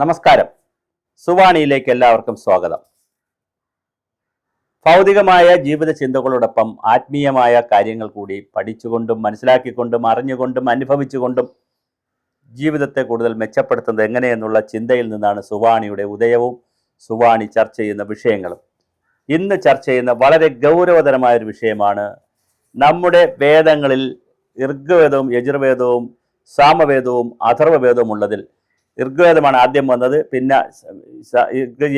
നമസ്കാരം. സുവാണിയിലേക്ക് എല്ലാവർക്കും സ്വാഗതം. ഭൗതികമായ ജീവിത ചിന്തകളോടൊപ്പം ആത്മീയമായ കാര്യങ്ങൾ കൂടി പഠിച്ചുകൊണ്ടും മനസ്സിലാക്കിക്കൊണ്ടും അറിഞ്ഞുകൊണ്ടും അനുഭവിച്ചുകൊണ്ടും ജീവിതത്തെ കൂടുതൽ മെച്ചപ്പെടുത്തുന്നത് എങ്ങനെയെന്നുള്ള ചിന്തയിൽ നിന്നാണ് സുവാണിയുടെ ഉദയവും സുവാണി ചർച്ച ചെയ്യുന്ന വിഷയങ്ങളും. ഇന്ന് ചർച്ച ചെയ്യുന്ന വളരെ ഗൗരവതരമായ ഒരു വിഷയമാണ്. നമ്മുടെ വേദങ്ങളിൽ ഋഗ്വേദവും യജുർവേദവും സാമവേദവും അഥർവവേദവും ഉള്ളതിൽ ഋഗ്വേദമാണ് ആദ്യം വന്നത്, പിന്നെ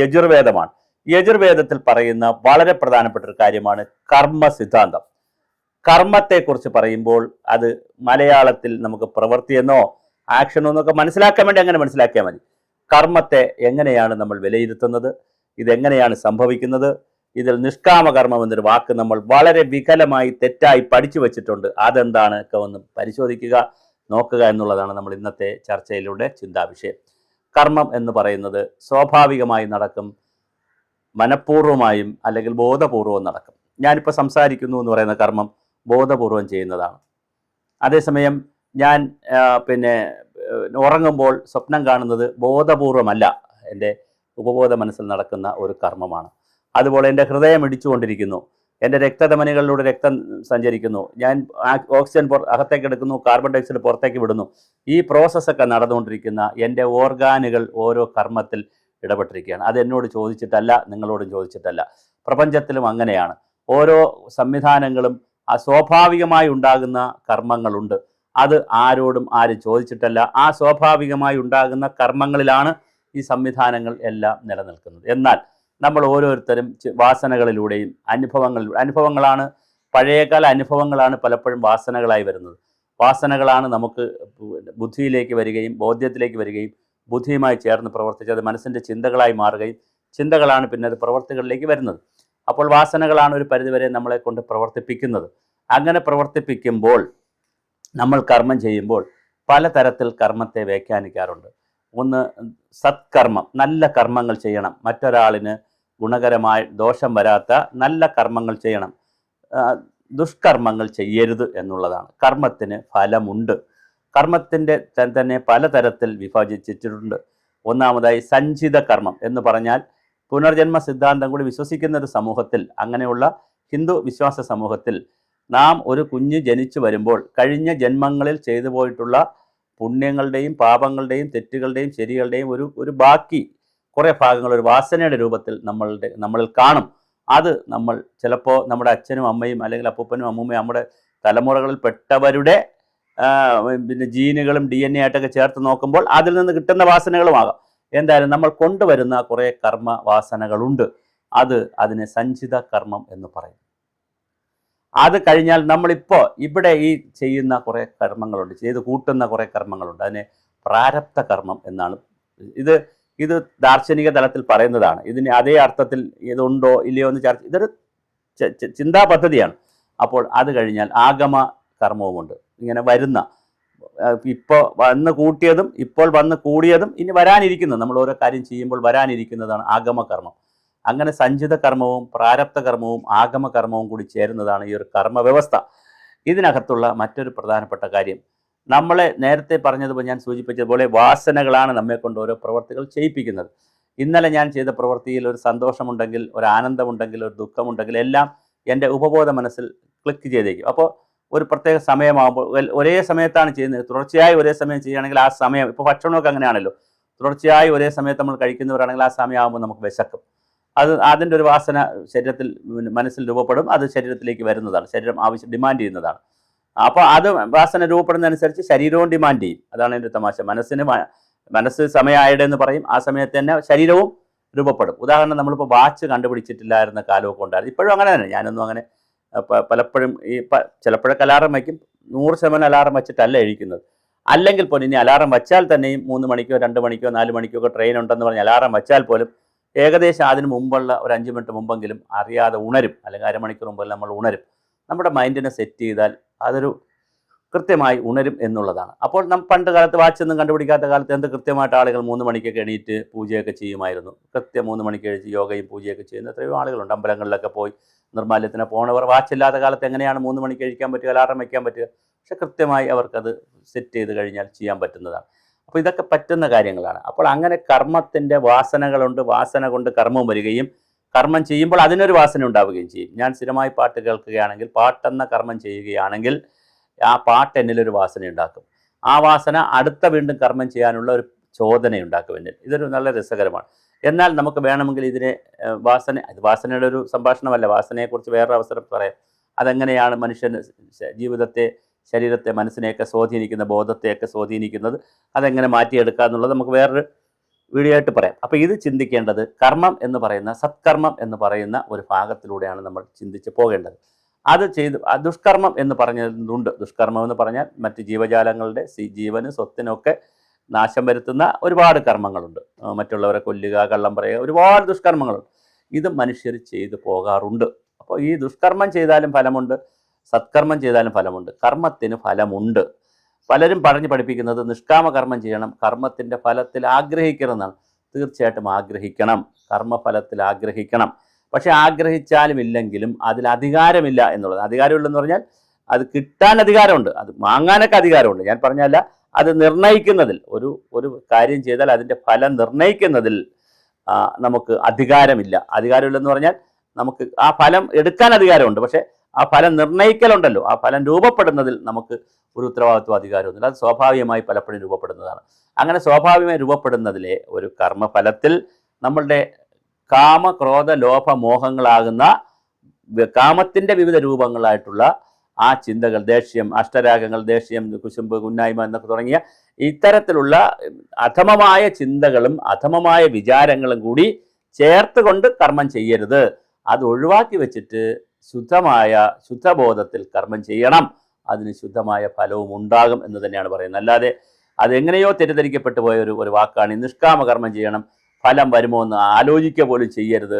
യജുർവേദമാണ്. യജുർവേദത്തിൽ പറയുന്ന വളരെ പ്രധാനപ്പെട്ട ഒരു കാര്യമാണ് കർമ്മ സിദ്ധാന്തം. കർമ്മത്തെക്കുറിച്ച് പറയുമ്പോൾ അത് മലയാളത്തിൽ നമുക്ക് പ്രവൃത്തിയെന്നോ ആക്ഷനോ എന്നൊക്കെ മനസ്സിലാക്കാൻ വേണ്ടി അങ്ങനെ മനസ്സിലാക്കിയാൽ മതി. കർമ്മത്തെ എങ്ങനെയാണ് നമ്മൾ വിലയിരുത്തുന്നത്, ഇതെങ്ങനെയാണ് സംഭവിക്കുന്നത്, ഇതിൽ നിഷ്കാമകർമ്മം എന്നൊരു വാക്ക് നമ്മൾ വളരെ വികലമായി തെറ്റായി പഠിച്ചു വച്ചിട്ടുണ്ട്. അതെന്താണ് ഒക്കെ ഒന്ന് പരിശോധിക്കുക, നോക്കുക എന്നുള്ളതാണ് നമ്മൾ ഇന്നത്തെ ചർച്ചയിലൂടെ ചിന്താവിഷയം. കർമ്മം എന്ന് പറയുന്നത് സ്വാഭാവികമായി നടക്കും, മനഃപൂർവ്വമായും അല്ലെങ്കിൽ ബോധപൂർവവും നടക്കും. ഞാനിപ്പോൾ സംസാരിക്കുന്നു എന്ന് പറയുന്ന കർമ്മം ബോധപൂർവം ചെയ്യുന്നതാണ്. അതേസമയം ഞാൻ ഉറങ്ങുമ്പോൾ സ്വപ്നം കാണുന്നത് ബോധപൂർവമല്ല, എൻ്റെ ഉപബോധ മനസ്സിൽ നടക്കുന്ന ഒരു കർമ്മമാണ്. അതുപോലെ എൻ്റെ ഹൃദയം ഇടിച്ചുകൊണ്ടിരിക്കുന്നു, എൻ്റെ രക്തധമനികളിലൂടെ രക്തം സഞ്ചരിക്കുന്നു, ഞാൻ ഓക്സിജൻ അകത്തേക്ക് എടുക്കുന്നു, കാർബൺ ഡൈഓക്സൈഡ് പുറത്തേക്ക് വിടുന്നു. ഈ പ്രോസസ്സൊക്കെ നടന്നുകൊണ്ടിരിക്കുന്ന എൻ്റെ ഓർഗാനുകൾ ഓരോ കർമ്മത്തിൽ ഇടപെട്ടിരിക്കുകയാണ്. അത് എന്നോട് ചോദിച്ചിട്ടല്ല, നിങ്ങളോടും ചോദിച്ചിട്ടല്ല. പ്രപഞ്ചത്തിലും അങ്ങനെയാണ്. ഓരോ സംവിധാനങ്ങളും സ്വാഭാവികമായി ഉണ്ടാകുന്ന കർമ്മങ്ങളുണ്ട്. അത് ആരോടും ആരും ചോദിച്ചിട്ടല്ല. ആ സ്വാഭാവികമായി ഉണ്ടാകുന്ന കർമ്മങ്ങളിലാണ് ഈ സംവിധാനങ്ങൾ എല്ലാം നിലനിൽക്കുന്നത്. എന്നാൽ നമ്മൾ ഓരോരുത്തരും വാസനകളിലൂടെയും അനുഭവങ്ങളാണ്, പഴയകാല അനുഭവങ്ങളാണ് പലപ്പോഴും വാസനകളായി വരുന്നത്. വാസനകളാണ് നമുക്ക് ബുദ്ധിയിലേക്ക് വരികയും ബോധ്യത്തിലേക്ക് വരികയും ബുദ്ധിയുമായി ചേർന്ന് പ്രവർത്തിച്ച് അത് മനസ്സിൻ്റെ ചിന്തകളായി മാറുകയും ചിന്തകളാണ് പിന്നെ അത് പ്രവർത്തികളിലേക്ക് വരുന്നത്. അപ്പോൾ വാസനകളാണ് ഒരു പരിധിവരെ നമ്മളെ കൊണ്ട് പ്രവർത്തിപ്പിക്കുന്നത്. അങ്ങനെ പ്രവർത്തിപ്പിക്കുമ്പോൾ നമ്മൾ കർമ്മം ചെയ്യുമ്പോൾ പലതരത്തിൽ കർമ്മത്തെ വ്യാഖ്യാനിക്കാറുണ്ട്. ഒന്ന്, സത്കർമ്മം, നല്ല കർമ്മങ്ങൾ ചെയ്യണം, മറ്റൊരാളിന് ഗുണകരമായി ദോഷം വരാത്ത നല്ല കർമ്മങ്ങൾ ചെയ്യണം. ദുഷ്കർമ്മങ്ങൾ ചെയ്യരുത് എന്നുള്ളതാണ്. കർമ്മത്തിന് ഫലമുണ്ട്. കർമ്മത്തിൻ്റെ തന്നെ പലതരത്തിൽ വിഭജിച്ചിട്ടുണ്ട്. ഒന്നാമതായി സഞ്ചിത കർമ്മം എന്ന് പറഞ്ഞാൽ പുനർജന്മ സിദ്ധാന്തം കൂടി വിശ്വസിക്കുന്ന ഒരു സമൂഹത്തിൽ, അങ്ങനെയുള്ള ഹിന്ദു വിശ്വാസ സമൂഹത്തിൽ നാം ഒരു കുഞ്ഞ് ജനിച്ചു വരുമ്പോൾ കഴിഞ്ഞ ജന്മങ്ങളിൽ ചെയ്തു പോയിട്ടുള്ള പുണ്യങ്ങളുടെയും പാപങ്ങളുടെയും തെറ്റുകളുടെയും ശരികളുടെയും ഒരു ബാക്കി കുറേ ഭാഗങ്ങൾ ഒരു വാസനയുടെ രൂപത്തിൽ നമ്മളിൽ കാണും. അത് നമ്മൾ ചിലപ്പോൾ നമ്മുടെ അച്ഛനും അമ്മയും അല്ലെങ്കിൽ അപ്പൂപ്പനും അമ്മൂമ്മയും നമ്മുടെ തലമുറകളിൽ പെട്ടവരുടെ ജീനുകളും DNA ആയിട്ടൊക്കെ ചേർത്ത് നോക്കുമ്പോൾ അതിൽ നിന്ന് കിട്ടുന്ന വാസനകളുമാകാം. എന്തായാലും നമ്മൾ കൊണ്ടുവരുന്ന കുറേ കർമ്മ വാസനകളുണ്ട്. അതിനെ സഞ്ചിത കർമ്മം എന്ന് പറയും. അത് കഴിഞ്ഞാൽ നമ്മളിപ്പോൾ ഇവിടെ ഈ ചെയ്യുന്ന കുറേ കർമ്മങ്ങളുണ്ട്, ചെയ്ത് കൂട്ടുന്ന കുറേ കർമ്മങ്ങളുണ്ട്. അതിനെ പ്രാരബ്ധ കർമ്മം എന്നാണ്. ഇത് ദാർശനിക തലത്തിൽ പറയുന്നതാണ്. ഇതിന് അതേ അർത്ഥത്തിൽ ഇതുണ്ടോ ഇല്ലയോ എന്ന് ഇതൊരു ചിന്താ പദ്ധതിയാണ്. അപ്പോൾ അത് കഴിഞ്ഞാൽ ആഗമ കർമ്മവുമുണ്ട്. ഇങ്ങനെ വരുന്ന, ഇപ്പോൾ വന്ന് കൂട്ടിയതും ഇപ്പോൾ വന്ന് കൂടിയതും ഇനി വരാനിരിക്കുന്നത്, നമ്മൾ ഓരോ കാര്യം ചെയ്യുമ്പോൾ വരാനിരിക്കുന്നതാണ് ആഗമകർമ്മം. അങ്ങനെ സഞ്ചിത കർമ്മവും പ്രാരബ്ധ കർമ്മവും ആഗമകർമ്മവും കൂടി ചേരുന്നതാണ് ഈ ഒരു കർമ്മ വ്യവസ്ഥ. ഇതിനകത്തുള്ള മറ്റൊരു പ്രധാനപ്പെട്ട കാര്യം, നമ്മളെ നേരത്തെ പറഞ്ഞതുപോലെ ഞാൻ സൂചിപ്പിച്ചതുപോലെ വാസനകളാണ് നമ്മെ കൊണ്ട് ഓരോ പ്രവർത്തികൾ ചെയ്യിപ്പിക്കുന്നത്. ഇന്നലെ ഞാൻ ചെയ്ത പ്രവൃത്തിയിൽ ഒരു സന്തോഷമുണ്ടെങ്കിൽ, ഒരു ആനന്ദമുണ്ടെങ്കിൽ, ഒരു ദുഃഖമുണ്ടെങ്കിൽ എല്ലാം എൻ്റെ ഉപബോധ മനസ്സിൽ ക്ലിക്ക് ചെയ്തേക്കും. അപ്പോൾ ഒരു പ്രത്യേക സമയമാകുമ്പോൾ ഒരേ സമയത്താണ് ചെയ്യുന്നത്, തുടർച്ചയായി ഒരേ സമയം ചെയ്യുകയാണെങ്കിൽ ആ സമയം, ഇപ്പോൾ ഭക്ഷണമൊക്കെ അങ്ങനെയാണല്ലോ, തുടർച്ചയായി ഒരേ സമയത്ത് നമ്മൾ കഴിക്കുന്നവരാണെങ്കിൽ ആ സമയമാകുമ്പോൾ നമുക്ക് വിശക്കും. അതിൻ്റെ ഒരു വാസന ശരീരത്തിൽ മനസ്സിൽ രൂപപ്പെടും. അത് ശരീരത്തിലേക്ക് വരുന്നതാണ്, ശരീരം ഡിമാൻഡ് ചെയ്യുന്നതാണ്. അപ്പോൾ അത് വാസന രൂപപ്പെടുന്നതനുസരിച്ച് ശരീരവും ഡിമാൻഡ് ചെയ്യും. അതാണ് എൻ്റെ തമാശ. മനസ്സ് സമയമായിടെ എന്ന് പറയും, ആ സമയത്ത് തന്നെ ശരീരവും രൂപപ്പെടും. ഉദാഹരണം, നമ്മളിപ്പോൾ വാച്ച് കണ്ടുപിടിച്ചിട്ടില്ലായിരുന്ന കാലമൊക്കെ ഉണ്ടായിരുന്നു. ഇപ്പോഴും അങ്ങനെ തന്നെ. ഞാനൊന്നും അങ്ങനെ പലപ്പോഴും ചിലപ്പോഴൊക്കെ അലാറം വയ്ക്കും, 100% അലാറം വെച്ചിട്ടല്ല എഴുതിക്കുന്നത്. അല്ലെങ്കിൽ പോലും ഇനി അലാറം വച്ചാൽ തന്നെയും 3 മണിക്കോ 2 മണിക്കോ 4 മണിക്കോ ഒക്കെ ട്രെയിൻ ഉണ്ടെന്ന് പറഞ്ഞ് അലാറം വച്ചാൽ പോലും ഏകദേശം അതിന് മുമ്പുള്ള ഒരു 5 മിനിറ്റ് മുമ്പെങ്കിലും അറിയാതെ ഉണരും, അല്ലെങ്കിൽ അരമണിക്കൂർ മുമ്പെല്ലാം നമ്മൾ ഉണരും. നമ്മുടെ മൈൻഡിനെ സെറ്റ് ചെയ്താൽ അതൊരു കൃത്യമായി ഉണരും എന്നുള്ളതാണ്. അപ്പോൾ പണ്ട് കാലത്ത് വാച്ചൊന്നും കണ്ടുപിടിക്കാത്ത കാലത്ത് എന്ത് കൃത്യമായിട്ട് ആളുകൾ 3 മണിക്കൊക്കെ എണീറ്റ് പൂജയൊക്കെ ചെയ്യുമായിരുന്നു. കൃത്യം 3 മണിക്ക് എഴുതി യോഗയും പൂജയൊക്കെ ചെയ്യുന്ന എത്രയോ ആളുകളുണ്ട്. അമ്പലങ്ങളിലൊക്കെ പോയി നിർമ്മാല്യത്തിന് പോണവർ വാച്ചില്ലാത്ത കാലത്ത് എങ്ങനെയാണ് 3 മണിക്ക് കഴിക്കാൻ പറ്റുക, അലാറം വയ്ക്കാൻ പറ്റുക? പക്ഷെ കൃത്യമായി അവർക്കത് സെറ്റ് ചെയ്ത് കഴിഞ്ഞാൽ ചെയ്യാൻ പറ്റുന്നതാണ്. അപ്പോൾ ഇതൊക്കെ പറ്റുന്ന കാര്യങ്ങളാണ്. അപ്പോൾ അങ്ങനെ കർമ്മത്തിൻ്റെ വാസനകളുണ്ട്. വാസന കൊണ്ട് കർമ്മം വരികയും കർമ്മം ചെയ്യുമ്പോൾ അതിനൊരു വാസന ഉണ്ടാവുകയും ചെയ്യും. ഞാൻ സ്ഥിരമായി പാട്ട് കേൾക്കുകയാണെങ്കിൽ, പാട്ടെന്ന കർമ്മം ചെയ്യുകയാണെങ്കിൽ ആ പാട്ട് എന്നിലൊരു വാസന ഉണ്ടാക്കും. ആ വാസന അടുത്ത വീണ്ടും കർമ്മം ചെയ്യാനുള്ള ഒരു ചോദനയുണ്ടാക്കും എന്നിൽ. ഇതൊരു നല്ല രസകരമാണ്. എന്നാൽ നമുക്ക് വേണമെങ്കിൽ ഇതിനെ വാസനയുടെ ഒരു സംഭാഷണമല്ല, വാസനയെക്കുറിച്ച് വേറൊരു അവസരം പറയാം. അതെങ്ങനെയാണ് മനുഷ്യൻ ജീവിതത്തെ, ശരീരത്തെ, മനസ്സിനെയൊക്കെ സ്വാധീനിക്കുന്ന, ബോധത്തെയൊക്കെ സ്വാധീനിക്കുന്നത്, അതെങ്ങനെ മാറ്റിയെടുക്കുക എന്നുള്ളത് നമുക്ക് വേറൊരു വീഡിയോ ആയിട്ട് പറയാം. അപ്പോൾ ഇത് ചിന്തിക്കേണ്ടത് കർമ്മം എന്ന് പറയുന്ന, സത്കർമ്മം എന്ന് പറയുന്ന ഒരു ഭാഗത്തിലൂടെയാണ് നമ്മൾ ചിന്തിച്ച് പോകേണ്ടത്. അത് ചെയ്ത് ദുഷ്കർമ്മം എന്ന് പറഞ്ഞതുണ്ട്. ദുഷ്കർമ്മം എന്ന് പറഞ്ഞാൽ മറ്റ് ജീവജാലങ്ങളുടെ ജീവനും സ്വത്തിനൊക്കെ നാശം വരുത്തുന്ന ഒരുപാട് കർമ്മങ്ങളുണ്ട്. മറ്റുള്ളവരെ കൊല്ലുക, കള്ളം പറയുക, ഒരുപാട് ദുഷ്കർമ്മങ്ങളുണ്ട്. ഇത് മനുഷ്യർ ചെയ്തു പോകാറുണ്ട്. അപ്പോൾ ഈ ദുഷ്കർമ്മം ചെയ്താലും ഫലമുണ്ട്, സത്കർമ്മം ചെയ്താലും ഫലമുണ്ട്. കർമ്മത്തിന് ഫലമുണ്ട്. പലരും പറഞ്ഞു പഠിപ്പിക്കുന്നത് നിഷ്കാമ കർമ്മം ചെയ്യണം, കർമ്മത്തിൻ്റെ ഫലത്തിൽ ആഗ്രഹിക്കണമെന്നാണ്. തീർച്ചയായിട്ടും ആഗ്രഹിക്കണം, കർമ്മഫലത്തിൽ ആഗ്രഹിക്കണം. പക്ഷേ ആഗ്രഹിച്ചാലും ഇല്ലെങ്കിലും അതിൽ അധികാരമില്ല എന്നുള്ളത്. അധികാരമില്ലെന്ന് പറഞ്ഞാൽ അത് കിട്ടാൻ അധികാരമുണ്ട്, അത് വാങ്ങാനൊക്കെ അധികാരമുണ്ട്. ഞാൻ പറഞ്ഞല്ല, അത് നിർണ്ണയിക്കുന്നതിൽ, ഒരു കാര്യം ചെയ്താൽ അതിൻ്റെ ഫലം നിർണ്ണയിക്കുന്നതിൽ നമുക്ക് അധികാരമില്ല. അധികാരമില്ലെന്ന് പറഞ്ഞാൽ നമുക്ക് ആ ഫലം എടുക്കാൻ അധികാരമുണ്ട്, പക്ഷേ ആ ഫലം നിർണ്ണയിക്കലുണ്ടല്ലോ, ആ ഫലം രൂപപ്പെടുന്നതിൽ നമുക്ക് ഒരു ഉത്തരവാദിത്വം, അധികാരമൊന്നുമില്ല. അത് സ്വാഭാവികമായി പലപ്പോഴും രൂപപ്പെടുന്നതാണ്. അങ്ങനെ സ്വാഭാവികമായി രൂപപ്പെടുന്നതിലെ ഒരു കർമ്മഫലത്തിൽ നമ്മളുടെ കാമ, ക്രോധ, ലോഭ, മോഹങ്ങളാകുന്ന കാമത്തിൻ്റെ വിവിധ രൂപങ്ങളായിട്ടുള്ള ആ ചിന്തകൾ, ദേഷ്യം, അഷ്ടരാഗങ്ങൾ, ദേഷ്യം, കുശുമ്പ്, കുന്നായ്മ എന്നൊക്കെ തുടങ്ങിയ ഇത്തരത്തിലുള്ള അധമമായ ചിന്തകളും അധമമായ വിചാരങ്ങളും കൂടി ചേർത്തുകൊണ്ട് കർമ്മം ചെയ്യരുത്. അത് ഒഴിവാക്കി വെച്ചിട്ട് ശുദ്ധബോധത്തിൽ കർമ്മം ചെയ്യണം. അതിന് ശുദ്ധമായ ഫലവും ഉണ്ടാകും എന്ന് തന്നെയാണ് പറയുന്നത്. അല്ലാതെ അതെങ്ങനെയോ തെറ്റിദ്ധരിക്കപ്പെട്ടു പോയ ഒരു വാക്കാണ്. നിഷ്കാമ കർമ്മം ചെയ്യണം, ഫലം വരുമോ എന്ന് ആലോചിക്കുക പോലും ചെയ്യരുത്.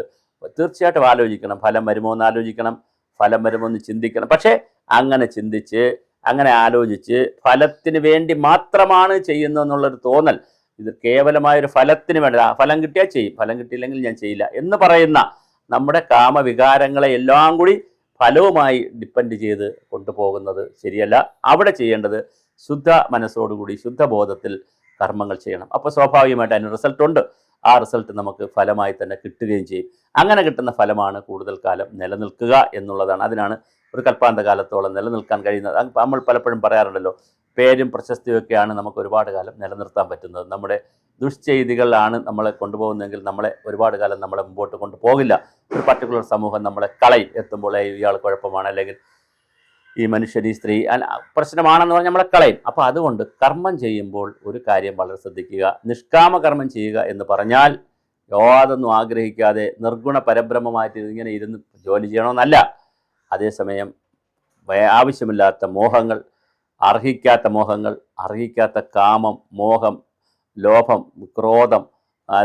തീർച്ചയായിട്ടും ആലോചിക്കണം, ഫലം വരുമോ എന്ന് ആലോചിക്കണം, ഫലം വരുമോ എന്ന് ചിന്തിക്കണം. പക്ഷേ അങ്ങനെ ചിന്തിച്ച്, അങ്ങനെ ആലോചിച്ച് ഫലത്തിന് വേണ്ടി മാത്രമാണ് ചെയ്യുന്നതെന്നുള്ളൊരു തോന്നൽ, ഇത് കേവലമായൊരു ഫലത്തിന് വേണ്ടി, ഫലം കിട്ടിയാൽ ചെയ്യും, ഫലം കിട്ടിയില്ലെങ്കിൽ ഞാൻ ചെയ്യില്ല എന്ന് പറയുന്ന നമ്മുടെ കാമവികാരങ്ങളെ എല്ലാം കൂടി ഫലവുമായി ഡിപ്പെൻഡ് ചെയ്ത് കൊണ്ടുപോകുന്നത് ശരിയല്ല. അവിടെ ചെയ്യേണ്ടത് ശുദ്ധ മനസ്സോടുകൂടി ശുദ്ധബോധത്തിൽ കർമ്മങ്ങൾ ചെയ്യണം. അപ്പോൾ സ്വാഭാവികമായിട്ട് അതിന് റിസൾട്ട് ഉണ്ട്. ആ റിസൾട്ട് നമുക്ക് ഫലമായി തന്നെ കിട്ടുകയും ചെയ്യും. അങ്ങനെ കിട്ടുന്ന ഫലമാണ് കൂടുതൽ കാലം നിലനിൽക്കുക എന്നുള്ളതാണ്. അതിനാണ് ഒരു കൽപ്പാന്തകാലത്തോളം നിലനിൽക്കാൻ കഴിയുന്നത്. നമ്മൾ പലപ്പോഴും പറയാറുണ്ടല്ലോ, പേരും പ്രശസ്തിയൊക്കെയാണ് നമുക്ക് ഒരുപാട് കാലം നിലനിർത്താൻ പറ്റുന്നത്. നമ്മുടെ ദുഷ്ചെയ്തികളാണ് നമ്മളെ കൊണ്ടുപോകുന്നതെങ്കിൽ നമ്മളെ ഒരുപാട് കാലം നമ്മളെ മുമ്പോട്ട് കൊണ്ടുപോകില്ല. ഒരു പർട്ടിക്കുലർ സമൂഹം നമ്മളെ കളയും. എത്തുമ്പോൾ ഇയാൾ കുഴപ്പമാണ്, അല്ലെങ്കിൽ ഈ മനുഷ്യൻ, ഈ സ്ത്രീ പ്രശ്നമാണെന്ന് പറഞ്ഞാൽ നമ്മളെ കളയും. അപ്പോൾ അതുകൊണ്ട് കർമ്മം ചെയ്യുമ്പോൾ ഒരു കാര്യം വളരെ ശ്രദ്ധിക്കുക. നിഷ്കാമ കർമ്മം ചെയ്യുക എന്ന് പറഞ്ഞാൽ യാതൊന്നും ആഗ്രഹിക്കാതെ നിർഗുണ പരബ്രഹ്മമായിട്ട് ഇങ്ങനെ ഇരുന്ന് ജോലി ചെയ്യണമെന്നല്ല. അതേസമയം ആവശ്യമില്ലാത്ത മോഹങ്ങൾ, അർഹിക്കാത്ത മോഹങ്ങൾ, അർഹിക്കാത്ത കാമം, മോഹം, ലോഭം, ക്രോധം,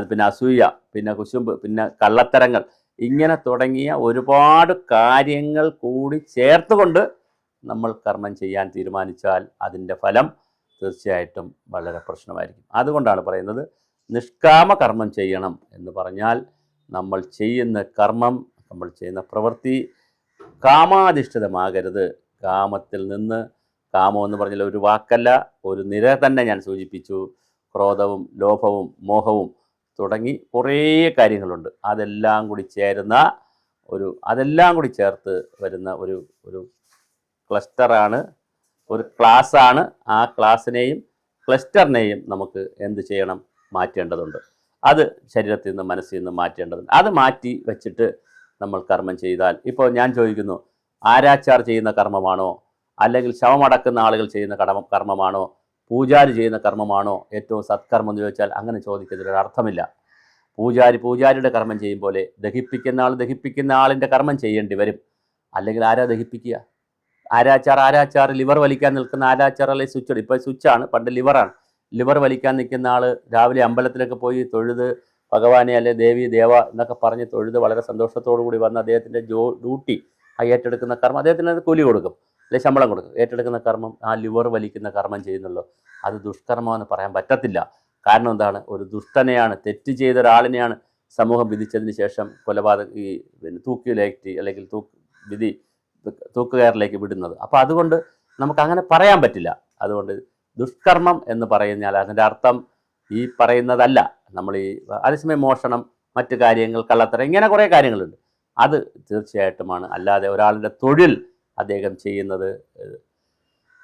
പിന്നെ അസൂയ, പിന്നെ കുശുമ്പ്, പിന്നെ കള്ളത്തരങ്ങൾ, ഇങ്ങനെ തുടങ്ങിയ ഒരുപാട് കാര്യങ്ങൾ കൂടി ചേർത്തുകൊണ്ട് നമ്മൾ കർമ്മം ചെയ്യാൻ തീരുമാനിച്ചാൽ അതിൻ്റെ ഫലം തീർച്ചയായിട്ടും വളരെ പ്രശ്നമായിരിക്കും. അതുകൊണ്ടാണ് പറയുന്നത് നിഷ്കാമ കർമ്മം ചെയ്യണം എന്ന് പറഞ്ഞാൽ നമ്മൾ ചെയ്യുന്ന കർമ്മം, നമ്മൾ ചെയ്യുന്ന പ്രവൃത്തി കാമാധിഷ്ഠിതമാകരുത്. കാമത്തിൽ നിന്ന്, കാമം എന്ന് പറഞ്ഞാൽ ഒരു വാക്കല്ല, ഒരു നിര തന്നെ ഞാൻ സൂചിപ്പിച്ചു. ക്രോധവും ലോഭവും മോഹവും തുടങ്ങി കുറേ കാര്യങ്ങളുണ്ട്. അതെല്ലാം കൂടി ചേരുന്ന അതെല്ലാം കൂടി ചേർത്ത് വരുന്ന ഒരു ക്ലസ്റ്ററാണ്, ഒരു ക്ലാസ്സാണ്. ആ ക്ലാസ്സിനെയും ക്ലസ്റ്ററിനെയും നമുക്ക് എന്ത് ചെയ്യണം? മാറ്റേണ്ടതുണ്ട്. അത് ശരീരത്തിൽ നിന്ന്, മനസ്സിൽ നിന്ന് മാറ്റേണ്ടതുണ്ട്. അത് മാറ്റി വെച്ചിട്ട് നമ്മൾ കർമ്മം ചെയ്താൽ, ഇപ്പോൾ ഞാൻ ചോദിക്കുന്നു, ആരാച്ചാർ ചെയ്യുന്ന കർമ്മമാണോ, അല്ലെങ്കിൽ ശവമടക്കുന്ന ആളുകൾ ചെയ്യുന്ന കർമ്മമാണോ, പൂജാരി ചെയ്യുന്ന കർമ്മമാണോ ഏറ്റവും സത്കർമ്മം എന്ന് ചോദിച്ചാൽ അങ്ങനെ ചോദിക്കുന്നതിലൊരു അർത്ഥമില്ല. പൂജാരിയുടെ കർമ്മം ചെയ്യും പോലെ ദഹിപ്പിക്കുന്ന ആളിൻ്റെ കർമ്മം ചെയ്യേണ്ടി വരും. അല്ലെങ്കിൽ ആരാ ദഹിപ്പിക്കുക? ആരാച്ചാർ ലിവർ വലിക്കാൻ നിൽക്കുന്ന ആരാച്ചാർ, അല്ലെങ്കിൽ സ്വിച്ച്, ഇപ്പോൾ സ്വിച്ചാണ്, പണ്ട് ലിവറാണ്. ലിവർ വലിക്കാൻ നിൽക്കുന്ന ആൾ രാവിലെ അമ്പലത്തിലൊക്കെ പോയി തൊഴുത് ഭഗവാനെ, അല്ലെ ദേവി, ദേവ എന്നൊക്കെ പറഞ്ഞ് തൊഴുത് വളരെ സന്തോഷത്തോടു കൂടി വന്ന് അദ്ദേഹത്തിൻ്റെ ഡ്യൂട്ടി, ആ ഏറ്റെടുക്കുന്ന കർമ്മം അദ്ദേഹത്തിന് കൂലി കൊടുക്കും, അല്ലെങ്കിൽ ശമ്പളം കൊടുക്കും. ഏറ്റെടുക്കുന്ന കർമ്മം, ആ ലിവർ വലിക്കുന്ന കർമ്മം ചെയ്യുന്നുള്ളൂ. അത് ദുഷ്കർമ്മമെന്ന് പറയാൻ പറ്റത്തില്ല. കാരണം എന്താണ്? ഒരു ദുഷ്ടനെയാണ്, തെറ്റ് ചെയ്ത ഒരാളിനെയാണ് സമൂഹം വിധിച്ചതിന് ശേഷം തൂക്കിലേറ്റി, അല്ലെങ്കിൽ തൂക്കുകയറിലേക്ക് വിടുന്നത്. അപ്പോൾ അതുകൊണ്ട് നമുക്ക് അങ്ങനെ പറയാൻ പറ്റില്ല. അതുകൊണ്ട് ദുഷ്കർമ്മം എന്ന് പറഞ്ഞാൽ അതിൻ്റെ അർത്ഥം ഈ പറയുന്നതല്ല. നമ്മൾ ഈ അതേസമയം മോഷണം, മറ്റു കാര്യങ്ങൾ, കള്ളത്തരം, ഇങ്ങനെ കുറേ കാര്യങ്ങളുണ്ട്. അത് തീർച്ചയായിട്ടുമാണ്. അല്ലാതെ ഒരാളുടെ തൊഴിൽ അദ്ദേഹം ചെയ്യുന്നത്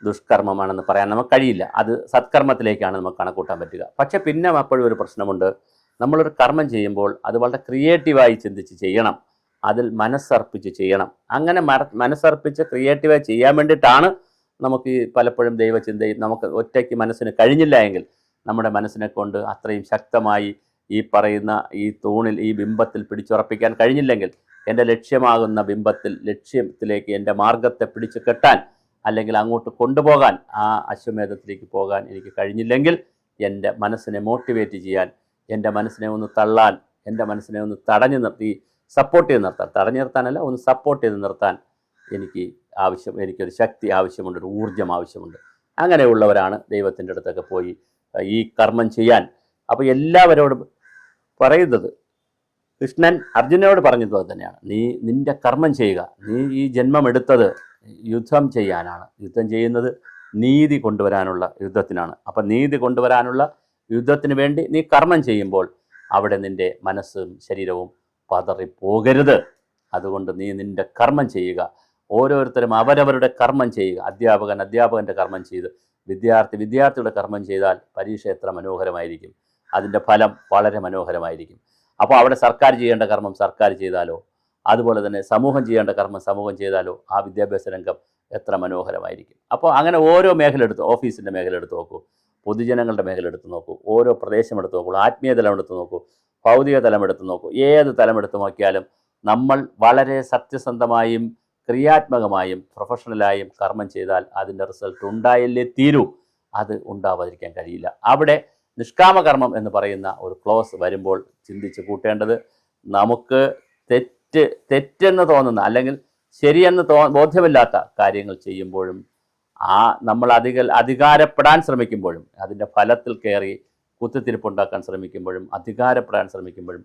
ദുഷ്കർമ്മമാണെന്ന് പറയാൻ നമുക്ക് കഴിയില്ല. അത് സത്കർമ്മത്തിലേക്കാണ് നമുക്ക് കണക്കൂട്ടാൻ പറ്റുക. പക്ഷെ പിന്നെ അപ്പോഴും ഒരു പ്രശ്നമുണ്ട്. നമ്മളൊരു കർമ്മം ചെയ്യുമ്പോൾ അത് വളരെ ക്രിയേറ്റീവായി ചിന്തിച്ച് ചെയ്യണം, അതിൽ മനസ്സർപ്പിച്ച് ചെയ്യണം. അങ്ങനെ മനസ്സർപ്പിച്ച് ക്രിയേറ്റീവായി ചെയ്യാൻ വേണ്ടിയിട്ടാണ് നമുക്ക് ഈ പലപ്പോഴും ദൈവചിന്തയും നമുക്ക് ഒറ്റയ്ക്ക് മനസ്സിന് കഴിഞ്ഞില്ല എങ്കിൽ നമ്മുടെ മനസ്സിനെ കൊണ്ട് അത്രയും ശക്തമായി ഈ പറയുന്ന ഈ തൂണിൽ, ഈ ബിംബത്തിൽ പിടിച്ചുറപ്പിക്കാൻ കഴിഞ്ഞില്ലെങ്കിൽ, എൻ്റെ ലക്ഷ്യമാകുന്ന ലക്ഷ്യത്തിലേക്ക് എൻ്റെ മാർഗത്തെ പിടിച്ചു കെട്ടാൻ അല്ലെങ്കിൽ അങ്ങോട്ട് കൊണ്ടുപോകാൻ, ആ അശ്വമേധത്തിലേക്ക് പോകാൻ എനിക്ക് കഴിഞ്ഞില്ലെങ്കിൽ, എൻ്റെ മനസ്സിനെ മോട്ടിവേറ്റ് ചെയ്യാൻ, എൻ്റെ മനസ്സിനെ ഒന്ന് തള്ളാൻ, എൻ്റെ മനസ്സിനെ ഒന്ന് തടഞ്ഞു നിർത്തി സപ്പോർട്ട് ചെയ്ത് നിർത്താൻ, തടഞ്ഞു നിർത്താനല്ല, ഒന്ന് സപ്പോർട്ട് ചെയ്ത് നിർത്താൻ എനിക്കൊരു ശക്തി ആവശ്യമുണ്ട്, ഒരു ഊർജ്ജം ആവശ്യമുണ്ട്. അങ്ങനെയുള്ളവരാണ് ദൈവത്തിൻ്റെ അടുത്തൊക്കെ പോയി ഈ കർമ്മം ചെയ്യാൻ. അപ്പോൾ എല്ലാവരോടും പറയുന്നത്, കൃഷ്ണൻ അർജുനനോട് പറഞ്ഞതുപോലെ തന്നെയാണ്. നീ നിൻ്റെ കർമ്മം ചെയ്യുക. നീ ഈ ജന്മം എടുത്തത് യുദ്ധം ചെയ്യാനാണ്. യുദ്ധം ചെയ്യുന്നത് നീതി കൊണ്ടുവരാനുള്ള യുദ്ധത്തിനാണ്. അപ്പം നീതി കൊണ്ടുവരാനുള്ള യുദ്ധത്തിന് വേണ്ടി നീ കർമ്മം ചെയ്യുമ്പോൾ അവിടെ നിൻ്റെ മനസ്സും ശരീരവും പതറിപ്പോകരുത്. അതുകൊണ്ട് നീ നിൻ്റെ കർമ്മം ചെയ്യുക. ഓരോരുത്തരും അവരവരുടെ കർമ്മം ചെയ്യുക. അധ്യാപകൻ അധ്യാപകൻ്റെ കർമ്മം ചെയ്ത്, വിദ്യാർത്ഥിയുടെ കർമ്മം ചെയ്താൽ പരീക്ഷ എത്ര മനോഹരമായിരിക്കും, അതിൻ്റെ ഫലം വളരെ മനോഹരമായിരിക്കും. അപ്പോൾ അവിടെ സർക്കാർ ചെയ്യേണ്ട കർമ്മം സർക്കാർ ചെയ്താലോ, അതുപോലെ തന്നെ സമൂഹം ചെയ്യേണ്ട കർമ്മം സമൂഹം ചെയ്താലോ ആ വിദ്യാഭ്യാസ രംഗം എത്ര മനോഹരമായിരിക്കും. അപ്പോൾ അങ്ങനെ ഓരോ മേഖല എടുത്ത്, ഓഫീസിൻ്റെ മേഖല എടുത്ത് നോക്കൂ, പൊതുജനങ്ങളുടെ മേഖല എടുത്ത് നോക്കൂ, ഓരോ പ്രദേശം എടുത്ത് നോക്കൂ, ആത്മീയ തലം എടുത്ത് നോക്കൂ, ഭൗതിക തലം എടുത്ത് നോക്കൂ. ഏത് തലം എടുത്ത് നോക്കിയാലും നമ്മൾ വളരെ സത്യസന്ധമായും ക്രിയാത്മകമായും പ്രൊഫഷണലായും കർമ്മം ചെയ്താൽ അതിൻ്റെ റിസൾട്ട് ഉണ്ടായല്ലേ തീരൂ. അത് ഉണ്ടാവാതിരിക്കാൻ കഴിയില്ല. അവിടെ നിഷ്കാമകർമ്മം എന്ന് പറയുന്ന ഒരു ക്ലോസ് വരുമ്പോൾ ചിന്തിച്ച് കൂട്ടേണ്ടത്, നമുക്ക് തെറ്റെന്ന് തോന്നുന്ന അല്ലെങ്കിൽ ശരിയെന്ന് ബോധ്യമില്ലാത്ത കാര്യങ്ങൾ ചെയ്യുമ്പോഴും നമ്മൾ അധികാരപ്പെടാൻ ശ്രമിക്കുമ്പോഴും, അതിൻ്റെ ഫലത്തിൽ കയറി കുത്തിത്തിരിപ്പുണ്ടാക്കാൻ ശ്രമിക്കുമ്പോഴും, അധികാരപ്പെടാൻ ശ്രമിക്കുമ്പോഴും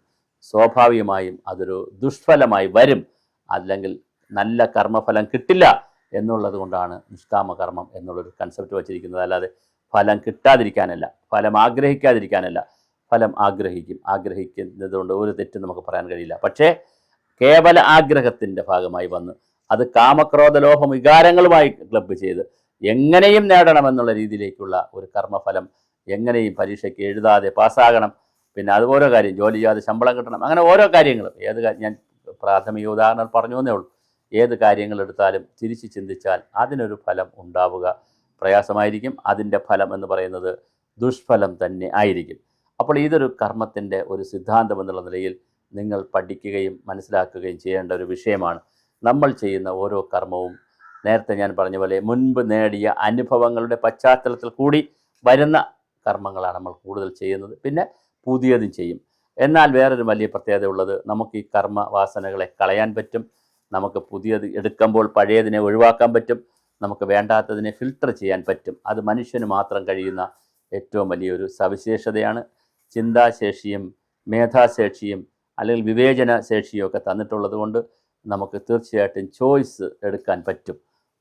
സ്വാഭാവികമായും അതൊരു ദുഷ്ഫലമായി വരും. അല്ലെങ്കിൽ നല്ല കർമ്മഫലം കിട്ടില്ല എന്നുള്ളത് കൊണ്ടാണ് നിഷ്കാമകർമ്മം എന്നുള്ളൊരു കൺസെപ്റ്റ് വച്ചിരിക്കുന്നത്. അല്ലാതെ ഫലം കിട്ടാതിരിക്കാനല്ല, ഫലം ആഗ്രഹിക്കാതിരിക്കാനല്ല. ഫലം ആഗ്രഹിക്കുന്നത് കൊണ്ട് ഒരു തെറ്റും നമുക്ക് പറയാൻ കഴിയില്ല. പക്ഷേ കേവല ആഗ്രഹത്തിൻ്റെ ഭാഗമായി വന്ന് അത് കാമക്രോധ ലോഭ വികാരങ്ങളുമായി ക്ലബ് ചെയ്ത് എങ്ങനെയും നേടണമെന്നുള്ള രീതിയിലേക്കുള്ള ഒരു കർമ്മഫലം, എങ്ങനെയും പരീക്ഷയ്ക്ക് എഴുതാതെ പാസ്സാകണം, പിന്നെ അതുപോലെ കാര്യം ജോലി ചെയ്യാതെ ശമ്പളം കിട്ടണം, അങ്ങനെ ഓരോ കാര്യങ്ങളും, ഞാൻ പ്രാഥമിക ഉദാഹരണം പറഞ്ഞു എന്നേ ഉള്ളൂ. ഏത് കാര്യങ്ങൾ എടുത്താലും തിരിച്ച് ചിന്തിച്ചാൽ അതിനൊരു ഫലം ഉണ്ടാവുക പ്രയാസമായിരിക്കും. അതിൻ്റെ ഫലം എന്ന് പറയുന്നത് ദുഷ്ഫലം തന്നെ ആയിരിക്കും. അപ്പോൾ ഇതൊരു കർമ്മത്തിൻ്റെ ഒരു സിദ്ധാന്തം എന്നുള്ള നിലയിൽ നിങ്ങൾ പഠിക്കുകയും മനസ്സിലാക്കുകയും ചെയ്യേണ്ട ഒരു വിഷയമാണ്. നമ്മൾ ചെയ്യുന്ന ഓരോ കർമ്മവും നേരത്തെ ഞാൻ പറഞ്ഞ പോലെ മുൻപ് നേടിയ അനുഭവങ്ങളുടെ പശ്ചാത്തലത്തിൽ കൂടി വരുന്ന കർമ്മങ്ങളാണ് നമ്മൾ കൂടുതൽ ചെയ്യുന്നത്. പിന്നെ പുതിയതും ചെയ്യും. എന്നാൽ വേറൊരു വലിയ പ്രത്യേകത ഉള്ളത്, നമുക്ക് ഈ കർമ്മ വാസനകളെ കളയാൻ പറ്റും. നമുക്ക് പുതിയത് എടുക്കുമ്പോൾ പഴയതിനെ ഒഴിവാക്കാൻ പറ്റും. നമുക്ക് വേണ്ടാത്തതിനെ ഫിൽട്ടർ ചെയ്യാൻ പറ്റും. അത് മനുഷ്യന് മാത്രം കഴിയുന്ന ഏറ്റവും വലിയൊരു സവിശേഷതയാണ്. ചിന്താശേഷിയും മേധാശേഷിയും അല്ലെങ്കിൽ വിവേചന ശേഷിയും ഒക്കെ തന്നിട്ടുള്ളത് കൊണ്ട് നമുക്ക് തീർച്ചയായിട്ടും ചോയ്സ് എടുക്കാൻ പറ്റും.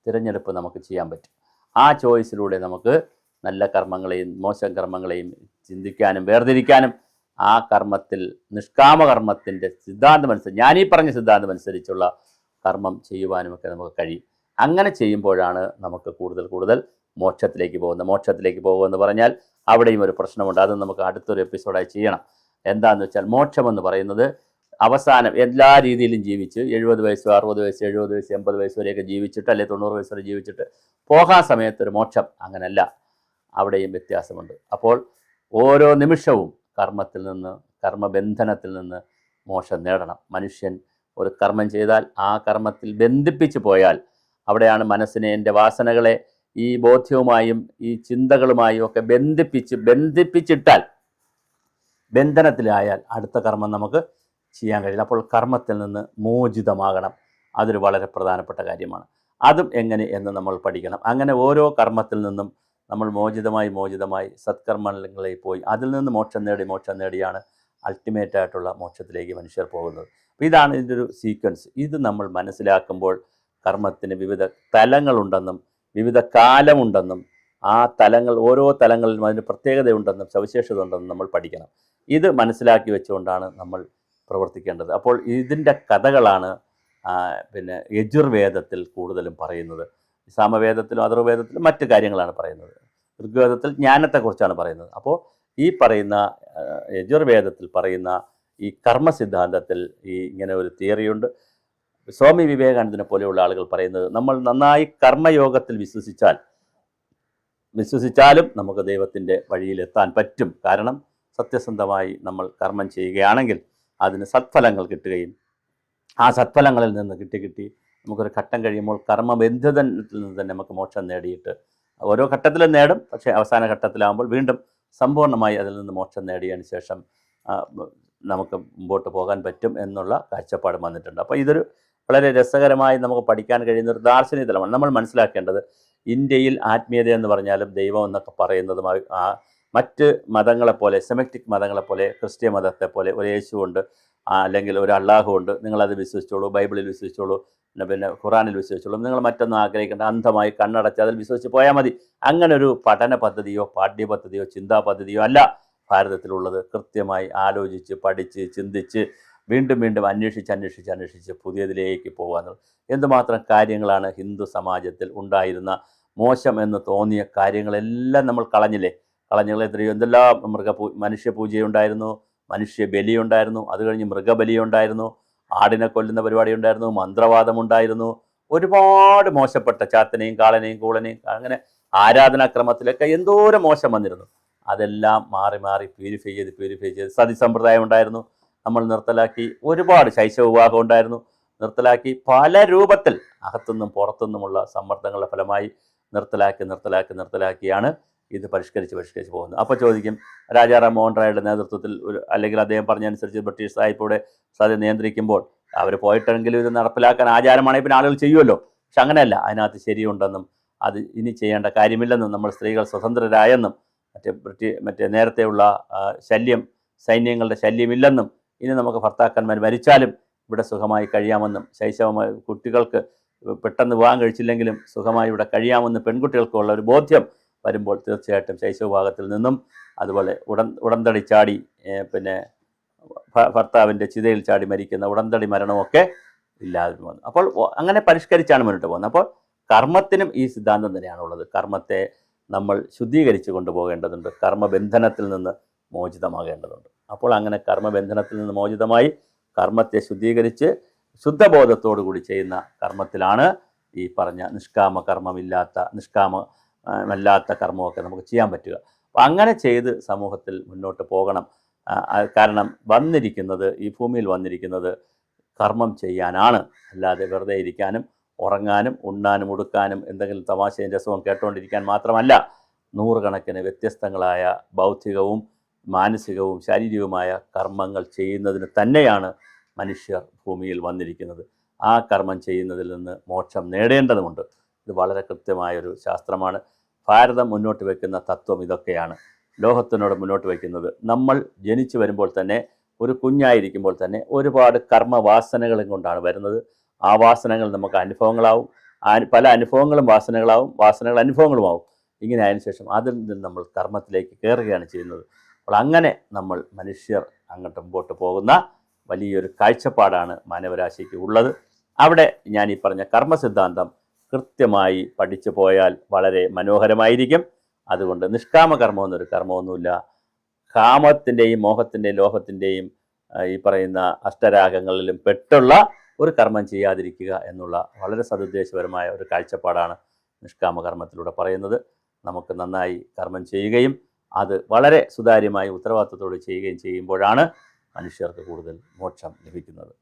തിരഞ്ഞെടുപ്പ് നമുക്ക് ചെയ്യാൻ പറ്റും. ആ ചോയ്സിലൂടെ നമുക്ക് നല്ല കർമ്മങ്ങളെയും മോശം കർമ്മങ്ങളെയും ചിന്തിക്കാനും വേർതിരിക്കാനും ആ കർമ്മത്തിൽ നിഷ്കാമകർമ്മത്തിൻ്റെ സിദ്ധാന്തമനുസരിച്ച്, ഞാനീ പറഞ്ഞ സിദ്ധാന്തമനുസരിച്ചുള്ള കർമ്മം ചെയ്യുവാനുമൊക്കെ നമുക്ക് കഴിയും. അങ്ങനെ ചെയ്യുമ്പോഴാണ് നമുക്ക് കൂടുതൽ മോക്ഷത്തിലേക്ക് പോകുമെന്ന് പറഞ്ഞാൽ അവിടെയും ഒരു പ്രശ്നമുണ്ട്. അത് നമുക്ക് അടുത്തൊരു എപ്പിസോഡായി ചെയ്യണം. എന്താണെന്ന് വെച്ചാൽ, മോക്ഷമെന്ന് പറയുന്നത് അവസാനം എല്ലാ രീതിയിലും ജീവിച്ച് 70 വയസ്സ് 60 വയസ്സ് 70 വയസ്സ് 80 വയസ്സ് വരെയൊക്കെ ജീവിച്ചിട്ട്, അല്ലെങ്കിൽ 90 വയസ്സ് വരെ ജീവിച്ചിട്ട് പോകാൻ സമയത്തൊരു മോക്ഷം, അങ്ങനല്ല. അവിടെയും വ്യത്യാസമുണ്ട്. അപ്പോൾ ഓരോ നിമിഷവും കർമ്മബന്ധനത്തിൽ നിന്ന് മോക്ഷം നേടണം. മനുഷ്യൻ ഒരു കർമ്മം ചെയ്താൽ ആ കർമ്മത്തിൽ ബന്ധിപ്പിച്ച് പോയാൽ, അവിടെയാണ് മനസ്സിനെ, എൻ്റെ വാസനകളെ ഈ ബോധ്യവുമായും ഈ ചിന്തകളുമായും ഒക്കെ ബന്ധിപ്പിച്ചിട്ടാൽ, ബന്ധനത്തിലായാൽ അടുത്ത കർമ്മം നമുക്ക് ചെയ്യാൻ കഴിയില്ല. അപ്പോൾ കർമ്മത്തിൽ നിന്ന് മോചിതമാകണം. അതൊരു വളരെ പ്രധാനപ്പെട്ട കാര്യമാണ്. അതും എങ്ങനെ എന്ന് നമ്മൾ പഠിക്കണം. അങ്ങനെ ഓരോ കർമ്മത്തിൽ നിന്നും നമ്മൾ മോചിതമായി സത്കർമ്മങ്ങളിൽ പോയി അതിൽ നിന്ന് മോക്ഷം നേടിയാണ് അൾട്ടിമേറ്റായിട്ടുള്ള മോക്ഷത്തിലേക്ക് മനുഷ്യർ പോകുന്നത്. അപ്പോൾ ഇതാണ് ഇതിൻ്റെ ഒരു സീക്വൻസ്. ഇത് നമ്മൾ മനസ്സിലാക്കുമ്പോൾ കർമ്മത്തിന് വിവിധ തലങ്ങളുണ്ടെന്നും വിവിധ കാലമുണ്ടെന്നും ആ തലങ്ങൾ, ഓരോ തലങ്ങളിലും അതിന് പ്രത്യേകതയുണ്ടെന്നും സവിശേഷത ഉണ്ടെന്നും നമ്മൾ പഠിക്കണം. ഇത് മനസ്സിലാക്കി വെച്ചുകൊണ്ടാണ് നമ്മൾ പ്രവർത്തിക്കേണ്ടത്. അപ്പോൾ ഇതിൻ്റെ കഥകളാണ് പിന്നെ യജുർവേദത്തിൽ കൂടുതലും പറയുന്നത്. സാമവേദത്തിലും അഥർവവേദത്തിലും മറ്റു കാര്യങ്ങളാണ് പറയുന്നത്. ഋഗ്വേദത്തിൽ ജ്ഞാനത്തെക്കുറിച്ചാണ് പറയുന്നത്. അപ്പോൾ ഈ പറയുന്ന യജുർവേദത്തിൽ പറയുന്ന ഈ കർമ്മ സിദ്ധാന്തത്തിൽ ഇങ്ങനെ ഒരു തിയറിയുണ്ട്. സ്വാമി വിവേകാനന്ദനെ പോലെയുള്ള ആളുകൾ പറയുന്നത്, നമ്മൾ നന്നായി കർമ്മയോഗത്തിൽ വിശ്വസിച്ചാലും നമുക്ക് ദൈവത്തിൻ്റെ വഴിയിലെത്താൻ പറ്റും. കാരണം സത്യസന്ധമായി നമ്മൾ കർമ്മം ചെയ്യുകയാണെങ്കിൽ അതിന് സത്ഫലങ്ങൾ കിട്ടുകയും ആ സത്ഫലങ്ങളിൽ നിന്ന് കിട്ടി നമുക്കൊരു ഘട്ടം കഴിയുമ്പോൾ കർമ്മബന്ധിതത്തിൽ നിന്ന് തന്നെ നമുക്ക് മോക്ഷം നേടിയിട്ട് ഓരോ ഘട്ടത്തിലും നേടും. പക്ഷേ അവസാന ഘട്ടത്തിലാകുമ്പോൾ വീണ്ടും സമ്പൂർണ്ണമായി അതിൽ നിന്ന് മോക്ഷം നേടിയതിന് ശേഷം നമുക്ക് മുമ്പോട്ട് പോകാൻ പറ്റും എന്നുള്ള കാഴ്ചപ്പാട് വന്നിട്ടുണ്ട്. അപ്പോൾ ഇതൊരു വളരെ രസകരമായി നമുക്ക് പഠിക്കാൻ കഴിയുന്ന ഒരു ദാർശനിക തലമാണ്. നമ്മൾ മനസ്സിലാക്കേണ്ടത് ഇന്ത്യയിൽ ആത്മീയത എന്ന് പറഞ്ഞാലും ദൈവം എന്നൊക്കെ പറയുന്നതുമായി മറ്റ് മതങ്ങളെപ്പോലെ, സെമറ്റിക് മതങ്ങളെപ്പോലെ, ക്രിസ്ത്യ മതത്തെ പോലെ ഒരു യേശുവുണ്ട്, അല്ലെങ്കിൽ ഒരു അള്ളാഹു ഉണ്ട്, നിങ്ങളത് വിശ്വസിച്ചോളൂ, ബൈബിളിൽ വിശ്വസിച്ചോളൂ, പിന്നെ ഖുറാനിൽ വിശ്വസിച്ചോളൂ, നിങ്ങൾ മറ്റൊന്നും ആഗ്രഹിക്കേണ്ട, അന്ധമായി കണ്ണടച്ച് അതിൽ വിശ്വസിച്ച് പോയാൽ മതി. അങ്ങനെ ഒരു പഠന പദ്ധതിയോ പാഠ്യപദ്ധതിയോ ചിന്താ പദ്ധതിയോ അല്ല ഭാരതത്തിലുള്ളത്. കൃത്യമായി ആലോചിച്ച് പഠിച്ച് ചിന്തിച്ച് വീണ്ടും അന്വേഷിച്ച് പുതിയതിലേക്ക് പോകാനുള്ളത്. എന്തുമാത്രം കാര്യങ്ങളാണ് ഹിന്ദു സമാജത്തിൽ ഉണ്ടായിരുന്ന മോശം എന്ന് തോന്നിയ കാര്യങ്ങളെല്ലാം നമ്മൾ കളഞ്ഞില്ലേ? എത്രയോ എന്തെല്ലാം മനുഷ്യപൂജയുണ്ടായിരുന്നു, മനുഷ്യ ബലിയുണ്ടായിരുന്നു, അത് കഴിഞ്ഞ് മൃഗബലിയുണ്ടായിരുന്നു, ആടിനെ കൊല്ലുന്ന പരിപാടി ഉണ്ടായിരുന്നു, മന്ത്രവാദമുണ്ടായിരുന്നു, ഒരുപാട് മോശപ്പെട്ട ചാത്തനെയും കാളനെയും കൂളനെയും അങ്ങനെ ആരാധനാക്രമത്തിലൊക്കെ എന്തോരം മോശം വന്നിരുന്നു. അതെല്ലാം മാറി പ്യൂരിഫൈ ചെയ്ത് സതി സമ്പ്രദായം ഉണ്ടായിരുന്നു, നമ്മൾ നിർത്തലാക്കി. ഒരുപാട് ശൈശവ വിവാഹം ഉണ്ടായിരുന്നു, നിർത്തലാക്കി. പല രൂപത്തിൽ അകത്തുനിന്നും പുറത്തുനിന്നുമുള്ള സമ്മർദ്ദങ്ങളുടെ ഫലമായി നിർത്തലാക്കിയാണ് ഇത് പരിഷ്കരിച്ച് പോകുന്നത്. അപ്പോൾ ചോദിക്കും, രാജാറാം മോഹൻ റായുടെ നേതൃത്വത്തിൽ അല്ലെങ്കിൽ അദ്ദേഹം പറഞ്ഞനുസരിച്ച് ബ്രിട്ടീഷ് സാഹിബിയുടെ സതി നിയന്ത്രിക്കുമ്പോൾ അവർ പോയിട്ടെങ്കിലും ഇത് നടപ്പിലാക്കാൻ ആചാരമാണെങ്കിൽ പിന്നെ ആളുകൾ ചെയ്യുമല്ലോ. പക്ഷെ അങ്ങനെയല്ല, അതിനകത്ത് ശരിയുണ്ടെന്നും അത് ഇനി ചെയ്യേണ്ട കാര്യമില്ലെന്നും നമ്മൾ സ്ത്രീകൾ സ്വതന്ത്രരായെന്നും മറ്റേ നേരത്തെയുള്ള സൈന്യങ്ങളുടെ ശല്യമില്ലെന്നും ഇനി നമുക്ക് ഭർത്താക്കന്മാർ മരിച്ചാലും ഇവിടെ സുഖമായി കഴിയാമെന്നും ശൈശവമായി കുട്ടികൾക്ക് പെട്ടെന്ന് വിവാഹം കഴിച്ചില്ലെങ്കിലും സുഖമായി ഇവിടെ കഴിയാമെന്ന് പെൺകുട്ടികൾക്കുള്ള ഒരു ബോധ്യം വരുമ്പോൾ തീർച്ചയായിട്ടും ശൈശവവിവാഹത്തിൽ നിന്നും അതുപോലെ ഉടന്തടി ചാടി പിന്നെ ഭർത്താവിൻ്റെ ചിതയിൽ ചാടി മരിക്കുന്ന ഉടന്തടി മരണമൊക്കെ ഇല്ലാതെ വന്നു. അപ്പോൾ അങ്ങനെ പരിഷ്കരിച്ചാണ് മുന്നോട്ട് പോകുന്നത്. അപ്പോൾ കർമ്മത്തിനും ഈ സിദ്ധാന്തം തന്നെയാണുള്ളത്. കർമ്മത്തെ നമ്മൾ ശുദ്ധീകരിച്ച് കൊണ്ടുപോകേണ്ടതുണ്ട്, കർമ്മബന്ധനത്തിൽ നിന്ന് മോചിതമാകേണ്ടതുണ്ട്. അപ്പോൾ അങ്ങനെ കർമ്മബന്ധനത്തിൽ നിന്ന് മോചിതമായി കർമ്മത്തെ ശുദ്ധീകരിച്ച് ശുദ്ധബോധത്തോടു കൂടി ചെയ്യുന്ന കർമ്മത്തിലാണ് ഈ പറഞ്ഞ നിഷ്കാമല്ലാത്ത കർമ്മമൊക്കെ നമുക്ക് ചെയ്യാൻ പറ്റുക. അപ്പം അങ്ങനെ ചെയ്ത് സമൂഹത്തിൽ മുന്നോട്ട് പോകണം. കാരണം ഈ ഭൂമിയിൽ വന്നിരിക്കുന്നത് കർമ്മം ചെയ്യാനാണ്, അല്ലാതെ വെറുതെ ഇരിക്കാനും ഉറങ്ങാനും ഉണ്ണാനും ഉടുക്കാനും എന്തെങ്കിലും തമാശയും രസവും കേട്ടുകൊണ്ടിരിക്കാൻ മാത്രമല്ല. നൂറുകണക്കിന് വ്യത്യസ്തങ്ങളായ ബൗദ്ധികവും മാനസികവും ശാരീരികവുമായ കർമ്മങ്ങൾ ചെയ്യുന്നതിന് തന്നെയാണ് മനുഷ്യർ ഭൂമിയിൽ വന്നിരിക്കുന്നത്. ആ കർമ്മം ചെയ്യുന്നതിൽ നിന്ന് മോക്ഷം നേടേണ്ടതുമുണ്ട്. ഇത് വളരെ കൃത്യമായൊരു ശാസ്ത്രമാണ്. ഭാരതം മുന്നോട്ട് വയ്ക്കുന്ന തത്വം ഇതൊക്കെയാണ്. ലോകത്തിനോട് മുന്നോട്ട് വയ്ക്കുന്നത്, നമ്മൾ ജനിച്ചു വരുമ്പോൾ തന്നെ, ഒരു കുഞ്ഞായിരിക്കുമ്പോൾ തന്നെ ഒരുപാട് കർമ്മവാസനകളും കൊണ്ടാണ് വരുന്നത്. ആ വാസനകൾ നമുക്ക് അനുഭവങ്ങളാവും, പല അനുഭവങ്ങളും വാസനകളാവും, വാസനകൾ അനുഭവങ്ങളുമാവും. ഇങ്ങനെ ആയതിനു ശേഷം അതിൽ നിന്ന് നമ്മൾ കർമ്മത്തിലേക്ക് കയറുകയാണ് ചെയ്യുന്നത്. അപ്പോൾ അങ്ങനെ നമ്മൾ മനുഷ്യർ അങ്ങോട്ട് മുമ്പോട്ട് പോകുന്ന വലിയൊരു കാഴ്ചപ്പാടാണ് മാനവരാശിക്ക് ഉള്ളത്. അവിടെ ഞാൻ ഈ പറഞ്ഞ കർമ്മസിദ്ധാന്തം കൃത്യമായി പഠിച്ചു പോയാൽ വളരെ മനോഹരമായിരിക്കും. അതുകൊണ്ട് നിഷ്കാമകർമ്മം എന്നൊരു കർമ്മമൊന്നുമില്ല. കാമത്തിൻ്റെയും മോഹത്തിൻ്റെയും ലോഹത്തിൻ്റെയും ഈ പറയുന്ന അഷ്ടരാഗങ്ങളിലും പെട്ടുള്ള ഒരു കർമ്മം ചെയ്യാതിരിക്കുക എന്നുള്ള വളരെ സദുദ്ദേശപരമായ ഒരു കാഴ്ചപ്പാടാണ് നിഷ്കാമകർമ്മത്തിലൂടെ പറയുന്നത്. നമുക്ക് നന്നായി കർമ്മം ചെയ്യുകയും അത് വളരെ സുതാര്യമായി ഉത്തരവാദിത്തത്തോടെ ചെയ്യുകയും ചെയ്യുമ്പോഴാണ് മനുഷ്യർക്ക് കൂടുതൽ മോക്ഷം ലഭിക്കുന്നത്.